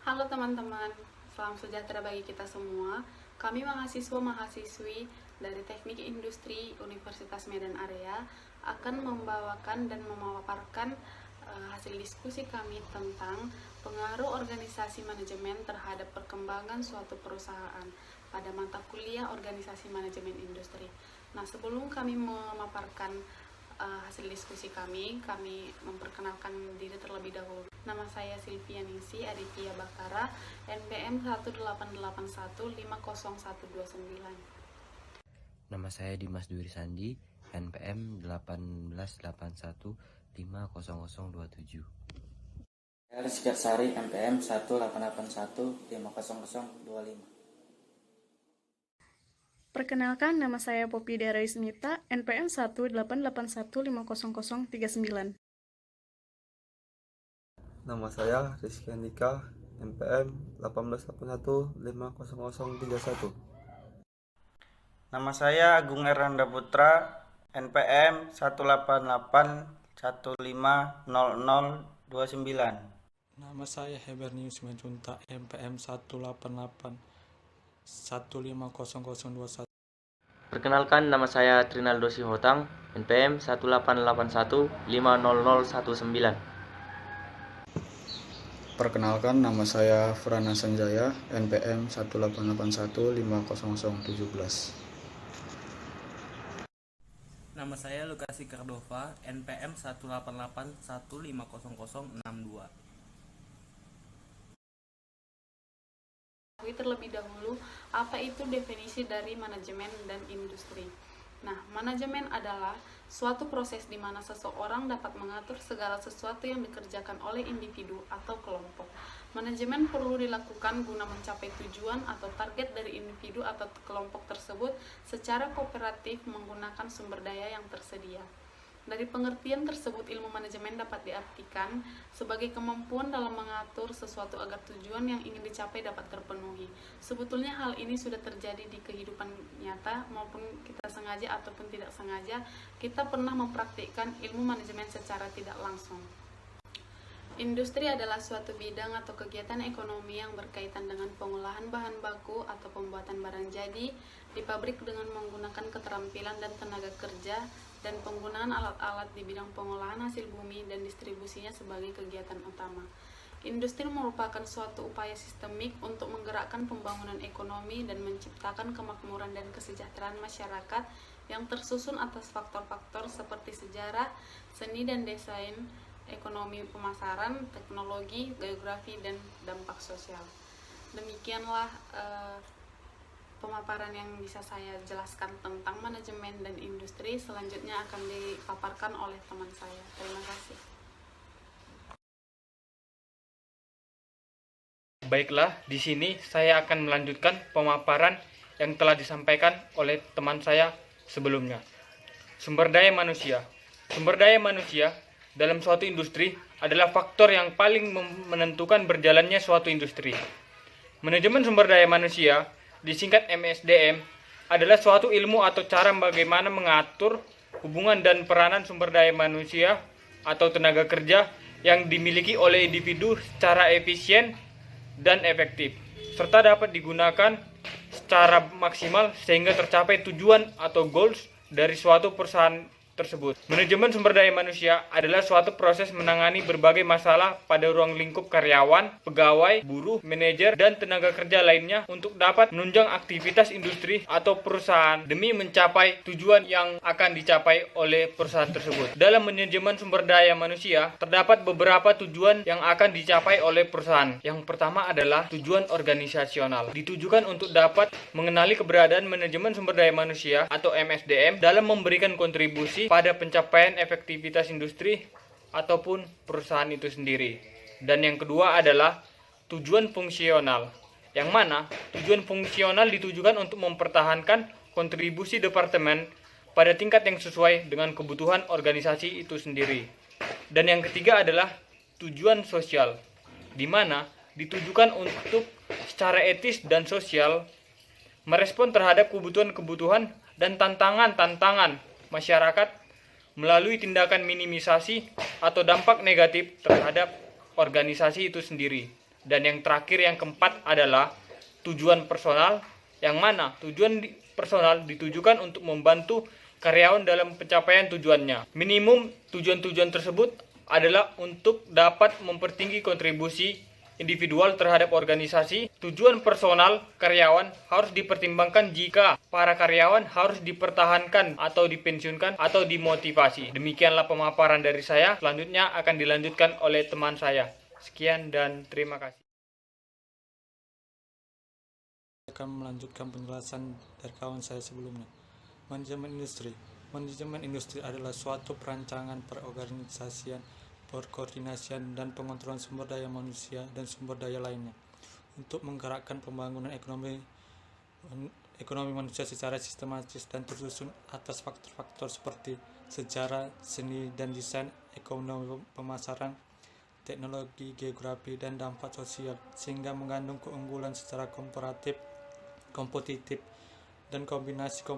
Halo teman-teman, salam sejahtera bagi kita semua. Kami mahasiswa-mahasiswi dari Teknik Industri Universitas Medan Area akan membawakan dan memaparkan hasil diskusi kami tentang pengaruh organisasi manajemen terhadap perkembangan suatu perusahaan pada mata kuliah organisasi manajemen industri. Nah, sebelum kami memaparkan hasil diskusi kami memperkenalkan diri terlebih dahulu. Nama saya Silvia Ningsi Aditya Bakara, NPM 188150129. Nama saya Dimas Dwi Sandi, NPM 188150027. Saya Rizky Sari, NPM 188150025. Perkenalkan, nama saya Poppy Daraismita, NPM 188150039. Nama saya Rizky Andika, NPM 188150031. Nama saya Agung Erlanda Putra, NPM 188150029. Nama saya Hebernius Menjunta, NPM 188150021. Perkenalkan, nama saya Trinaldo Sihotang, NPM 188150019. Perkenalkan, nama saya Frana Sanjaya, NPM 188150017. Nama saya Lukasi Cardova, NPM 188150062. Terlebih dahulu, apa itu definisi dari manajemen dan industri? Nah, manajemen adalah suatu proses di mana seseorang dapat mengatur segala sesuatu yang dikerjakan oleh individu atau kelompok. Manajemen perlu dilakukan guna mencapai tujuan atau target dari individu atau kelompok tersebut secara kooperatif menggunakan sumber daya yang tersedia. Dari pengertian tersebut, ilmu manajemen dapat diartikan sebagai kemampuan dalam mengatur sesuatu agar tujuan yang ingin dicapai dapat terpenuhi. Sebetulnya hal ini sudah terjadi di kehidupan nyata maupun kita sengaja ataupun tidak sengaja, kita pernah mempraktikkan ilmu manajemen secara tidak langsung. Industri adalah suatu bidang atau kegiatan ekonomi yang berkaitan dengan pengolahan bahan baku atau pembuatan barang jadi di pabrik dengan menggunakan keterampilan dan tenaga kerja dan penggunaan alat-alat di bidang pengolahan hasil bumi dan distribusinya sebagai kegiatan utama. Industri merupakan suatu upaya sistemik untuk menggerakkan pembangunan ekonomi dan menciptakan kemakmuran dan kesejahteraan masyarakat yang tersusun atas faktor-faktor seperti sejarah, seni dan desain, ekonomi pemasaran, teknologi, geografi, dan dampak sosial. Demikianlah pemaparan yang bisa saya jelaskan tentang manajemen dan industri. Selanjutnya akan dipaparkan oleh teman saya. Terima kasih. Baiklah, di sini saya akan melanjutkan pemaparan yang telah disampaikan oleh teman saya sebelumnya. Sumber daya manusia. Sumber daya manusia dalam suatu industri adalah faktor yang paling menentukan berjalannya suatu industri. Manajemen sumber daya manusia, disingkat MSDM, adalah suatu ilmu atau cara bagaimana mengatur hubungan dan peranan sumber daya manusia atau tenaga kerja yang dimiliki oleh individu secara efisien dan efektif, serta dapat digunakan secara maksimal sehingga tercapai tujuan atau goals dari suatu perusahaan tersebut. Manajemen sumber daya manusia adalah suatu proses menangani berbagai masalah pada ruang lingkup karyawan, pegawai, buruh, manajer, dan tenaga kerja lainnya untuk dapat menunjang aktivitas industri atau perusahaan demi mencapai tujuan yang akan dicapai oleh perusahaan tersebut. Dalam manajemen sumber daya manusia, terdapat beberapa tujuan yang akan dicapai oleh perusahaan. Yang pertama adalah tujuan organisasional. Ditujukan untuk dapat mengenali keberadaan manajemen sumber daya manusia atau MSDM dalam memberikan kontribusi pada pencapaian efektivitas industri ataupun perusahaan itu sendiri. Dan yang kedua adalah tujuan fungsional, yang mana tujuan fungsional ditujukan untuk mempertahankan kontribusi departemen pada tingkat yang sesuai dengan kebutuhan organisasi itu sendiri. Dan yang ketiga adalah tujuan sosial, di mana ditujukan untuk secara etis dan sosial merespon terhadap kebutuhan-kebutuhan dan tantangan-tantangan masyarakat melalui tindakan minimisasi atau dampak negatif terhadap organisasi itu sendiri. Dan yang terakhir, yang keempat adalah tujuan personal, yang mana tujuan personal ditujukan untuk membantu karyawan dalam pencapaian tujuannya. Minimum tujuan-tujuan tersebut adalah untuk dapat mempertinggi kontribusi individual terhadap organisasi. Tujuan personal karyawan harus dipertimbangkan jika para karyawan harus dipertahankan atau dipensiunkan atau dimotivasi. Demikianlah pemaparan dari saya. Selanjutnya akan dilanjutkan oleh teman saya. Sekian dan terima kasih. Saya akan melanjutkan penjelasan dari kawan saya sebelumnya. Manajemen industri. Manajemen industri adalah suatu perancangan perorganisasian, perkoordinasian, dan pengontrolan sumber daya manusia dan sumber daya lainnya untuk menggerakkan pembangunan ekonomi manusia secara sistematis dan tersusun atas faktor-faktor seperti sejarah, seni dan desain, ekonomi pemasaran, teknologi, geografi, dan dampak sosial, sehingga mengandung keunggulan secara kompetitif, dan kombinasi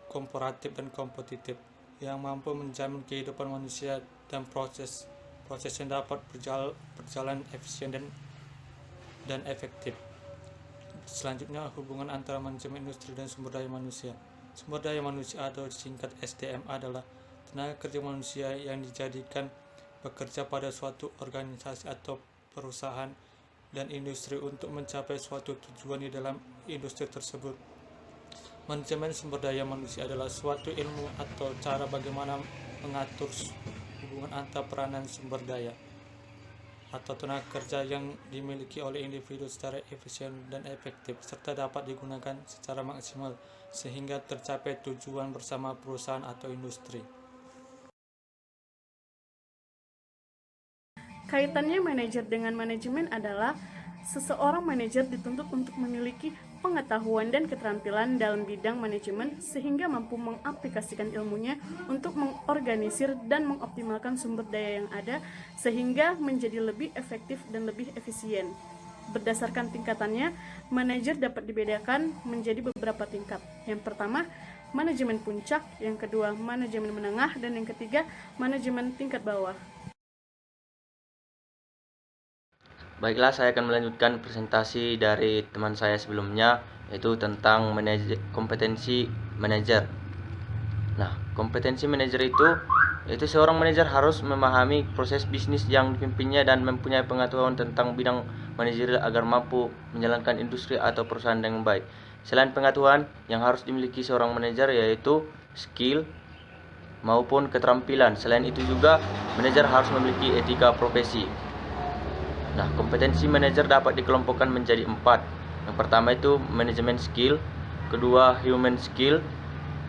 komparatif dan kompetitif yang mampu menjamin kehidupan manusia dan proses yang dapat berjalan efisien dan efektif. Selanjutnya, hubungan antara manajemen industri dan sumber daya manusia. Sumber daya manusia atau singkat SDM adalah tenaga kerja manusia yang dijadikan bekerja pada suatu organisasi atau perusahaan dan industri untuk mencapai suatu tujuan di dalam industri tersebut. Manajemen sumber daya manusia adalah suatu ilmu atau cara bagaimana mengatur hubungan antar peranan sumber daya atau tenaga kerja yang dimiliki oleh individu secara efisien dan efektif serta dapat digunakan secara maksimal sehingga tercapai tujuan bersama perusahaan atau industri. Kaitannya manajer dengan manajemen adalah seseorang manajer dituntut untuk memiliki pengetahuan dan keterampilan dalam bidang manajemen sehingga mampu mengaplikasikan ilmunya untuk mengorganisir dan mengoptimalkan sumber daya yang ada sehingga menjadi lebih efektif dan lebih efisien. Berdasarkan tingkatannya, manajer dapat dibedakan menjadi beberapa tingkat. Yang pertama, manajemen puncak, yang kedua, manajemen menengah, dan yang ketiga, manajemen tingkat bawah. Baiklah, saya akan melanjutkan presentasi dari teman saya sebelumnya, yaitu tentang kompetensi manajer. Nah, kompetensi manajer itu seorang manajer harus memahami proses bisnis yang dipimpinnya dan mempunyai pengetahuan tentang bidang manajerial agar mampu menjalankan industri atau perusahaan dengan baik. Selain pengetahuan yang harus dimiliki seorang manajer yaitu skill maupun keterampilan. Selain itu juga manajer harus memiliki etika profesi. Nah, kompetensi manajer dapat dikelompokkan menjadi 4. Yang pertama itu manajemen skill, kedua human skill,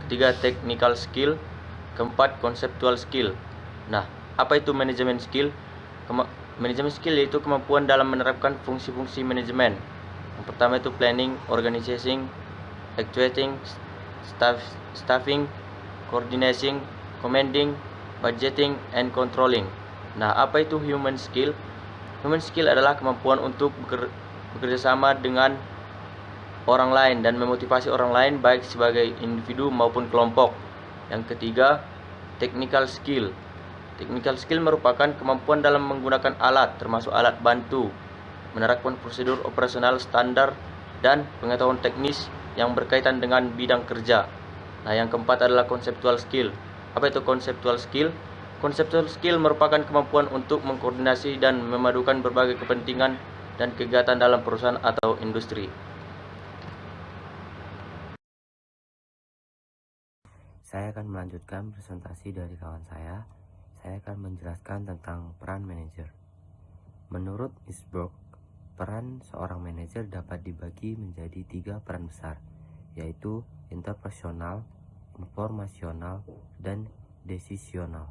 ketiga technical skill, keempat conceptual skill. Nah, apa itu manajemen skill? Manajemen skill yaitu kemampuan dalam menerapkan fungsi-fungsi manajemen. Yang pertama itu planning, organizing, actuating, staffing, coordinating, commanding, budgeting, and controlling. Nah, apa itu human skill? Human skill adalah kemampuan untuk bekerja sama dengan orang lain dan memotivasi orang lain baik sebagai individu maupun kelompok. Yang ketiga, technical skill. Technical skill merupakan kemampuan dalam menggunakan alat, termasuk alat bantu, menerapkan prosedur operasional standar, dan pengetahuan teknis yang berkaitan dengan bidang kerja. Nah, yang keempat adalah conceptual skill. Apa itu conceptual skill? Conceptual skill merupakan kemampuan untuk mengkoordinasi dan memadukan berbagai kepentingan dan kegiatan dalam perusahaan atau industri. Saya akan melanjutkan presentasi dari kawan saya. Saya akan menjelaskan tentang peran manajer. Menurut Isberg, peran seorang manajer dapat dibagi menjadi 3 peran besar, yaitu interpersonal, informasional, dan desisional.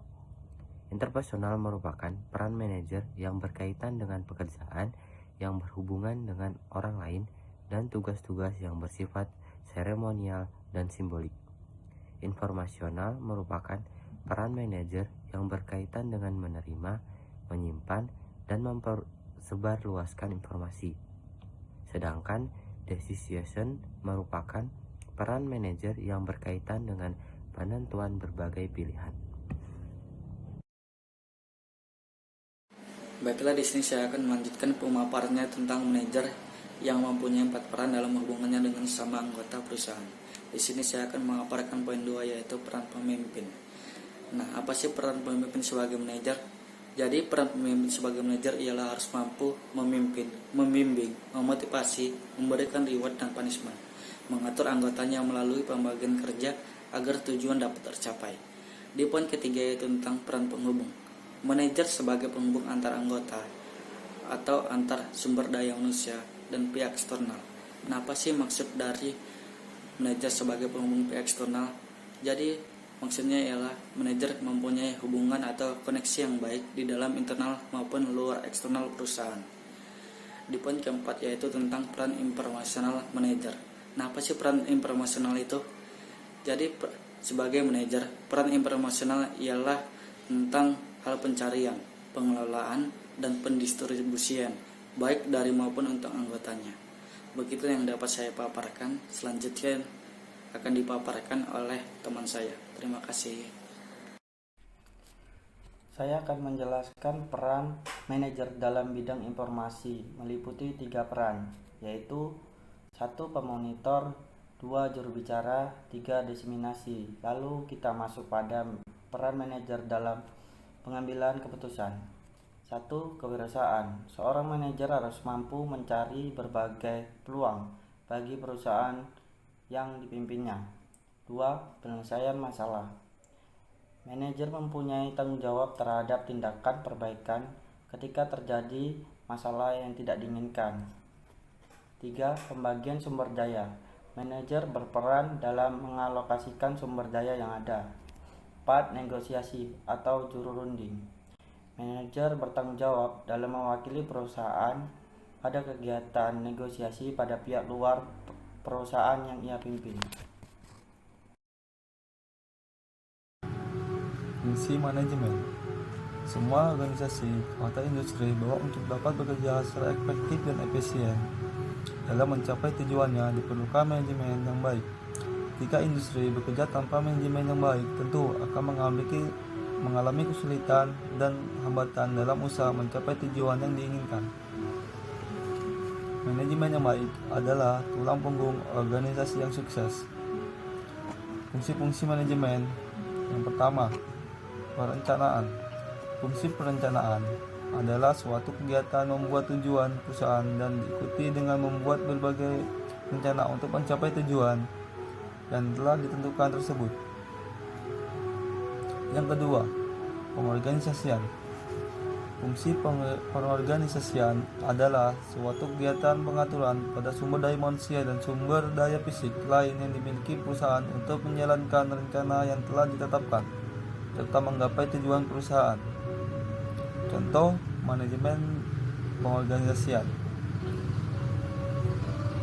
Interpersonal merupakan peran manajer yang berkaitan dengan pekerjaan yang berhubungan dengan orang lain dan tugas-tugas yang bersifat seremonial dan simbolik. Informasional merupakan peran manajer yang berkaitan dengan menerima, menyimpan, dan mempersebarluaskan informasi. Sedangkan decision merupakan peran manajer yang berkaitan dengan penentuan berbagai pilihan. Baiklah, di sini saya akan melanjutkan pemaparannya tentang manajer yang mempunyai 4 peran dalam hubungannya dengan sesama anggota perusahaan. Di sini saya akan memaparkan poin 2, yaitu peran pemimpin. Nah, apa sih peran pemimpin sebagai manajer? Jadi peran pemimpin sebagai manajer ialah harus mampu memimpin, membimbing, memotivasi, memberikan reward dan punishment, mengatur anggotanya melalui pembagian kerja agar tujuan dapat tercapai. Di poin ketiga yaitu tentang peran penghubung. Manajer sebagai penghubung antar anggota atau antar sumber daya manusia dan pihak eksternal. Nah, apa sih maksud dari manajer sebagai penghubung pihak eksternal? Jadi maksudnya ialah manajer mempunyai hubungan atau koneksi yang baik di dalam internal maupun luar eksternal perusahaan. Di poin keempat yaitu tentang peran informasional manajer. Nah, apa sih peran informasional itu? Jadi sebagai manajer, peran informasional ialah tentang hal pencarian, pengelolaan, dan pendistribusian, baik dari maupun untuk anggotanya. Begitu yang dapat saya paparkan. Selanjutnya akan dipaparkan oleh teman saya. Terima kasih. Saya akan menjelaskan peran manajer dalam bidang informasi, meliputi 3 peran, yaitu 1. Pemonitor, 2. Juru bicara, 3. Diseminasi. Lalu kita masuk pada peran manajer dalam pengambilan keputusan. 1. Kewirausahaan. Seorang manajer harus mampu mencari berbagai peluang bagi perusahaan yang dipimpinnya. 2. Penyelesaian masalah. Manajer mempunyai tanggung jawab terhadap tindakan perbaikan ketika terjadi masalah yang tidak diinginkan. 3. Pembagian sumber daya. Manajer berperan dalam mengalokasikan sumber daya yang ada. 4. Negosiasi atau juru runding. Manajer bertanggung jawab dalam mewakili perusahaan pada kegiatan negosiasi pada pihak luar perusahaan yang ia pimpin. Fungsi manajemen. Semua organisasi atau industri bahwa untuk dapat bekerja secara efektif dan efisien dalam mencapai tujuannya diperlukan manajemen yang baik. Jika industri bekerja tanpa manajemen yang baik, tentu akan mengalami kesulitan dan hambatan dalam usaha mencapai tujuan yang diinginkan. Manajemen yang baik adalah tulang punggung organisasi yang sukses. Fungsi-fungsi manajemen. Yang pertama, perencanaan. Fungsi perencanaan adalah suatu kegiatan membuat tujuan perusahaan dan diikuti dengan membuat berbagai rencana untuk mencapai tujuan yang telah ditentukan tersebut. Yang kedua, pengorganisasian. Fungsi pengorganisasian adalah suatu kegiatan pengaturan pada sumber daya manusia dan sumber daya fisik lain yang dimiliki perusahaan untuk menjalankan rencana yang telah ditetapkan serta menggapai tujuan perusahaan. Contoh manajemen pengorganisasian.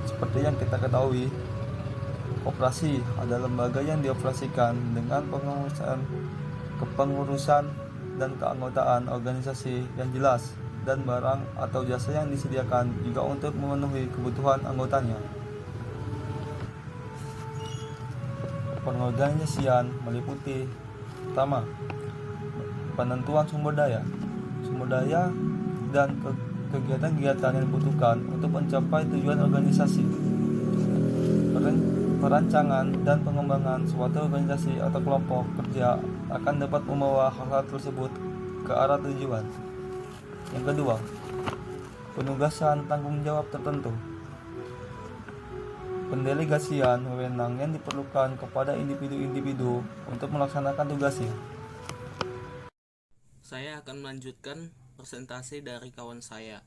Seperti yang kita ketahui, koperasi adalah lembaga yang dioperasikan dengan kepengurusan dan keanggotaan organisasi yang jelas dan barang atau jasa yang disediakan juga untuk memenuhi kebutuhan anggotanya. Pengorganisasian meliputi pertama, penentuan sumber daya dan kegiatan-kegiatan yang dibutuhkan untuk mencapai tujuan organisasi. Perancangan dan pengembangan suatu organisasi atau kelompok kerja akan dapat membawa hal-hal tersebut ke arah tujuan. Yang kedua, penugasan tanggung jawab tertentu. Pendelegasian wewenang yang diperlukan kepada individu-individu untuk melaksanakan tugasnya. Saya akan melanjutkan presentasi dari kawan saya,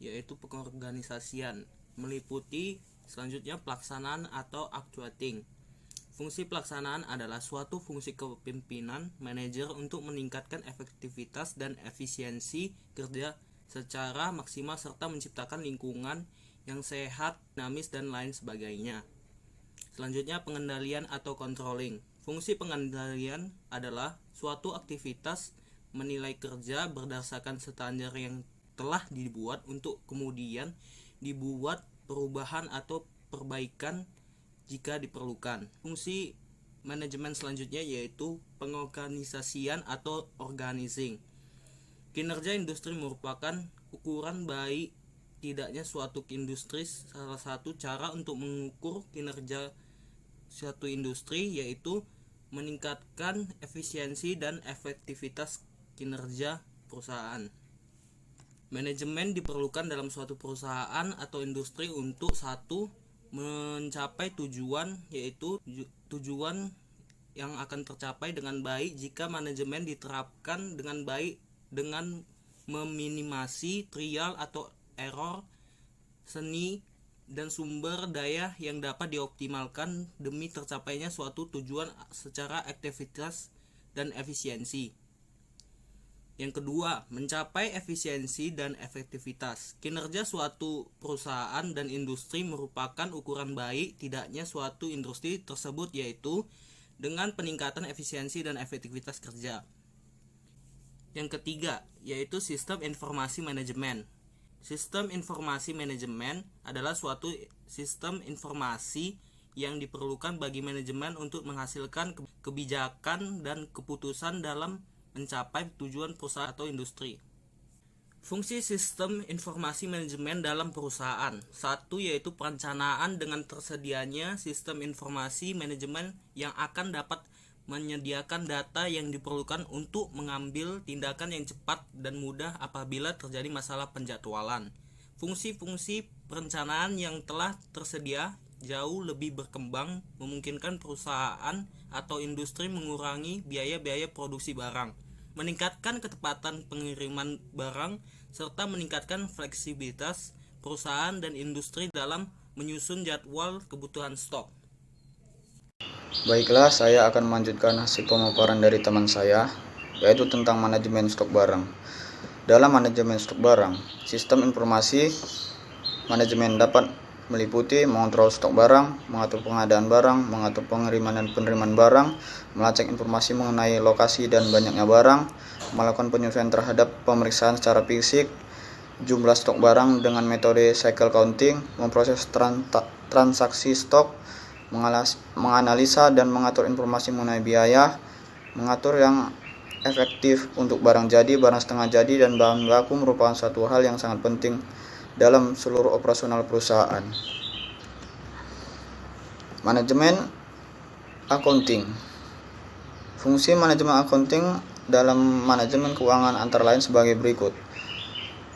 yaitu pengorganisasian, meliputi selanjutnya pelaksanaan atau actuating. Fungsi pelaksanaan adalah suatu fungsi kepemimpinan manajer untuk meningkatkan efektivitas dan efisiensi kerja secara maksimal serta menciptakan lingkungan yang sehat, dinamis, dan lain sebagainya. Selanjutnya pengendalian atau controlling. Fungsi pengendalian adalah suatu aktivitas menilai kerja berdasarkan standar yang telah dibuat untuk kemudian dibuat perubahan atau perbaikan jika diperlukan. Fungsi manajemen selanjutnya yaitu pengorganisasian atau organizing. Kinerja industri merupakan ukuran baik tidaknya suatu industri. Salah satu cara untuk mengukur kinerja suatu industri yaitu meningkatkan efisiensi dan efektivitas kinerja perusahaan. Manajemen diperlukan dalam suatu perusahaan atau industri untuk satu, mencapai tujuan, yaitu tujuan yang akan tercapai dengan baik jika manajemen diterapkan dengan baik dengan meminimasi trial atau error seni dan sumber daya yang dapat dioptimalkan demi tercapainya suatu tujuan secara aktivitas dan efisiensi. Yang kedua, mencapai efisiensi dan efektivitas. Kinerja suatu perusahaan dan industri merupakan ukuran baik tidaknya suatu industri tersebut yaitu dengan peningkatan efisiensi dan efektivitas kerja. Yang ketiga, yaitu sistem informasi manajemen. Sistem informasi manajemen adalah suatu sistem informasi yang diperlukan bagi manajemen untuk menghasilkan kebijakan dan keputusan dalam mencapai tujuan perusahaan atau industri. Fungsi sistem informasi manajemen dalam perusahaan. Satu, yaitu perencanaan dengan tersedianya sistem informasi manajemen yang akan dapat menyediakan data yang diperlukan untuk mengambil tindakan yang cepat dan mudah apabila terjadi masalah penjadwalan. Fungsi-fungsi perencanaan yang telah tersedia jauh lebih berkembang, memungkinkan perusahaan atau industri mengurangi biaya-biaya produksi barang, meningkatkan ketepatan pengiriman barang, serta meningkatkan fleksibilitas perusahaan dan industri dalam menyusun jadwal kebutuhan stok. Baiklah, saya akan melanjutkan hasil pemaparan dari teman saya, yaitu tentang manajemen stok barang. Dalam manajemen stok barang, sistem informasi manajemen dapat meliputi mengontrol stok barang, mengatur pengadaan barang, mengatur pengiriman dan penerimaan barang, melacak informasi mengenai lokasi dan banyaknya barang, melakukan penyesuaian terhadap pemeriksaan secara fisik, jumlah stok barang dengan metode cycle counting, memproses transaksi stok, menganalisa dan mengatur informasi mengenai biaya, mengatur yang efektif untuk barang jadi, barang setengah jadi, dan bahan baku merupakan suatu hal yang sangat penting dalam seluruh operasional perusahaan. Manajemen accounting. Fungsi manajemen accounting dalam manajemen keuangan antara lain sebagai berikut: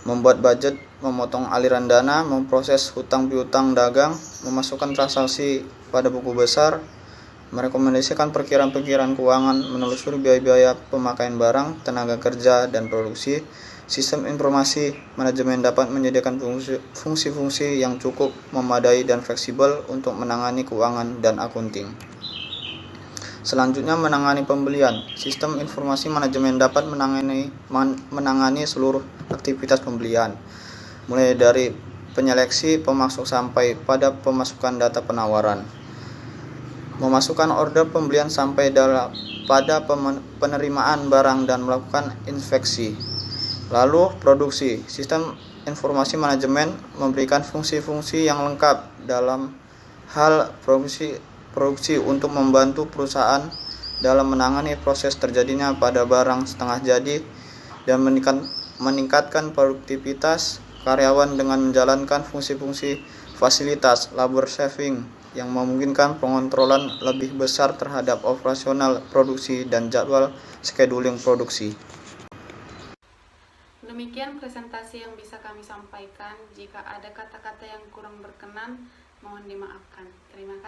membuat budget, memotong aliran dana, memproses hutang piutang dagang, memasukkan transaksi pada buku besar, merekomendasikan perkiraan-perkiraan keuangan, menelusuri biaya-biaya pemakaian barang, tenaga kerja, dan produksi. Sistem informasi manajemen dapat menyediakan fungsi-fungsi yang cukup memadai dan fleksibel untuk menangani keuangan dan akunting. Selanjutnya, menangani pembelian. Sistem informasi manajemen dapat menangani seluruh aktivitas pembelian, mulai dari penyeleksi, pemasok sampai pada pemasukan data penawaran, memasukkan order pembelian sampai pada penerimaan barang dan melakukan inspeksi. Lalu, produksi. Sistem informasi manajemen memberikan fungsi-fungsi yang lengkap dalam hal produksi untuk membantu perusahaan dalam menangani proses terjadinya pada barang setengah jadi dan meningkatkan produktivitas karyawan dengan menjalankan fungsi-fungsi fasilitas labor saving yang memungkinkan pengontrolan lebih besar terhadap operasional produksi dan jadwal scheduling produksi. Demikian presentasi yang bisa kami sampaikan. Jika ada kata-kata yang kurang berkenan, mohon dimaafkan. Terima kasih.